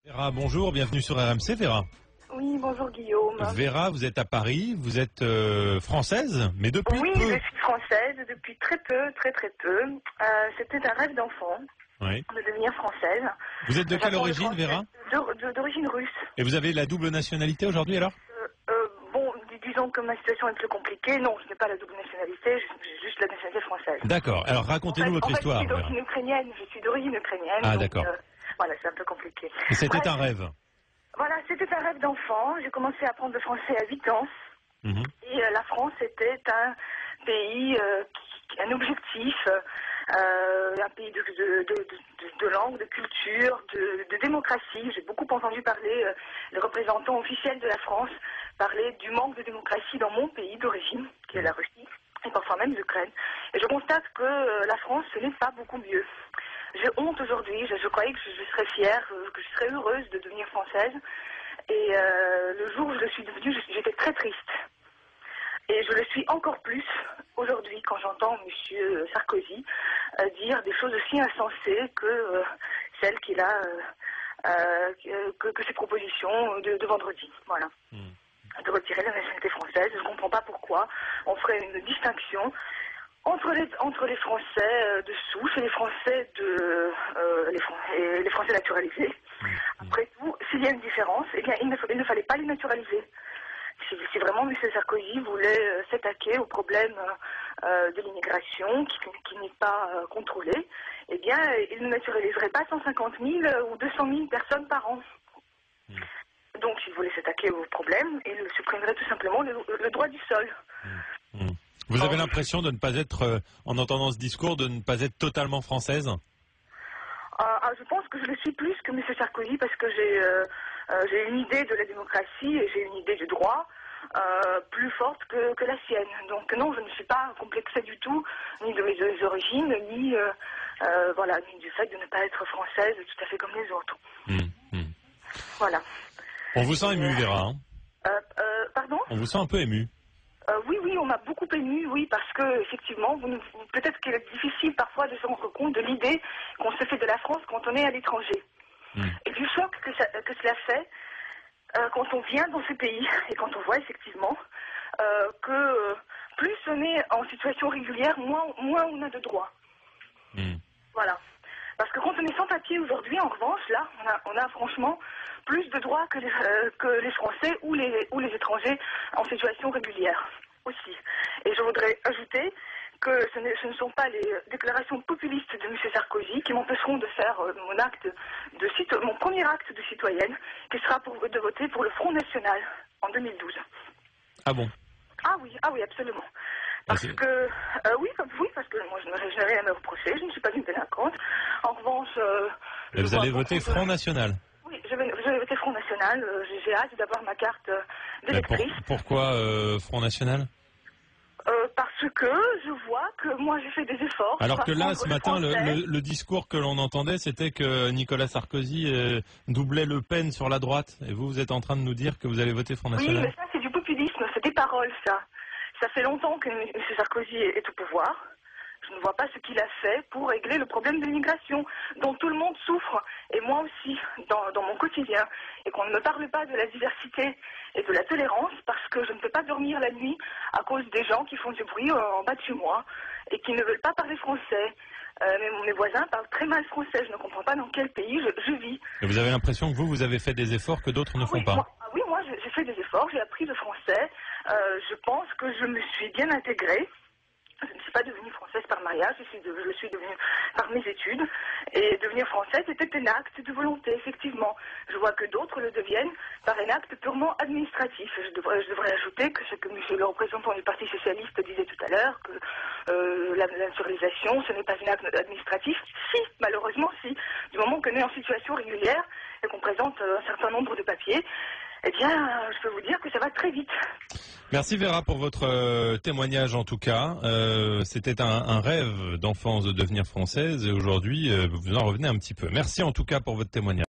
Vera, bonjour, bienvenue sur RMC, Vera. Oui, bonjour Guillaume. Vera, vous êtes à Paris, vous êtes française, mais depuis Oui, peu. je suis française depuis très peu. C'était un rêve d'enfant Oui. de devenir française. Vous êtes de quelle origine, Vera? D'origine russe. Et vous avez la double nationalité aujourd'hui alors? Bon, disons que ma situation est plus compliquée. Non, je n'ai pas la double nationalité, j'ai juste la nationalité française. D'accord, alors racontez-nous votre histoire. Je suis d'origine ukrainienne. Ah, donc, d'accord. voilà, c'est un peu compliqué. Et c'était Bref, un rêve. Voilà, c'était un rêve d'enfant. J'ai commencé à apprendre le français à 8 ans. Mhm. Et la France était un pays, un objectif, un pays de langue, de culture, de démocratie. J'ai beaucoup entendu parler, les représentants officiels de la France parler du manque de démocratie dans mon pays d'origine, qui est la Russie, et parfois même l'Ukraine. Et je constate que la France, ce n'est pas beaucoup mieux. J'ai honte aujourd'hui, je croyais que je serais fière, que je serais heureuse de devenir française. Et le jour où je le suis devenue, j'étais très triste. Et je le suis encore plus aujourd'hui quand j'entends M. Sarkozy dire des choses aussi insensées que celles qu'il a, que ses propositions de vendredi. Voilà. De retirer la nationalité française. Je ne comprends pas pourquoi on ferait une distinction entre les Français de souche et les Français les Français naturalisés. Après tout, s'il y a une différence, eh bien, il ne fallait pas les naturaliser. Si vraiment M. Sarkozy voulait s'attaquer au problème de l'immigration qui n'est pas contrôlé, eh bien, il ne naturaliserait pas 150 000 ou 200 000 personnes par an. Donc, s'il voulait s'attaquer au problème, il supprimerait tout simplement le droit du sol. Vous avez l'impression de ne pas être, en entendant ce discours, de ne pas être totalement française? Je pense que je le suis plus que M. Sarkozy parce que j'ai une idée de la démocratie et j'ai une idée du droit plus forte que la sienne. Donc non, je ne suis pas complexée du tout, ni de mes origines, ni du fait de ne pas être française tout à fait comme les autres. Voilà. On vous sent ému, Vera. Pardon? On vous sent un peu ému. Oui, on m'a beaucoup ému, oui, parce que effectivement, peut-être qu'il est difficile parfois de se rendre compte de l'idée qu'on se fait de la France quand on est à l'étranger. Et du choc que cela fait quand on vient dans ce pays et quand on voit effectivement que plus on est en situation régulière, moins on a de droits. Voilà. Parce que quand on est sans papier aujourd'hui, en revanche, là, on a franchement plus de droits que les Français ou les étrangers en situation régulière aussi. Et je voudrais ajouter que ce ne sont pas les déclarations populistes de M. Sarkozy qui m'empêcheront de faire mon premier acte de citoyenne, qui sera de voter pour le Front National en 2012. Ah bon? Ah oui, absolument. Parce que parce que moi je n'ai rien à me reprocher, je ne suis pas une délinquante. En revanche, vous allez voter Front National? Oui, je vais voter Front National. J'ai hâte d'avoir ma carte d'électrice. Pourquoi Front National? Parce que je vois que moi j'ai fait des efforts. Alors que là, ce matin, le discours que l'on entendait, c'était que Nicolas Sarkozy doublait Le Pen sur la droite. Et vous êtes en train de nous dire que vous allez voter Front National? Oui, mais ça c'est du populisme, c'est des paroles, ça. Ça fait longtemps que M. Sarkozy est au pouvoir. Je ne vois pas ce qu'il a fait pour régler le problème de l'immigration, dont tout le monde souffre, et moi aussi, dans mon quotidien. Et qu'on ne me parle pas de la diversité et de la tolérance, parce que je ne peux pas dormir la nuit à cause des gens qui font du bruit en bas de chez moi, et qui ne veulent pas parler français. Mes voisins parlent très mal français, je ne comprends pas dans quel pays je vis. Et vous avez l'impression que vous avez fait des efforts que d'autres ne font pas? Moi j'ai fait des efforts, j'ai appris le français, je pense que je me suis bien intégrée. Je ne suis pas devenue française par mariage, je suis devenue par mes études. Et devenir française était un acte de volonté, effectivement. Je vois que d'autres le deviennent par un acte purement administratif. Je devrais ajouter que ce que monsieur le représentant du Parti Socialiste disait tout à l'heure, que la naturalisation, ce n'est pas un acte administratif. Si, malheureusement, si. Du moment qu'on est en situation régulière et qu'on présente un certain nombre de papiers, eh bien, je peux vous dire que ça va très vite. Merci Vera pour votre témoignage en tout cas. C'était un rêve d'enfance de devenir française et aujourd'hui vous en revenez un petit peu. Merci en tout cas pour votre témoignage.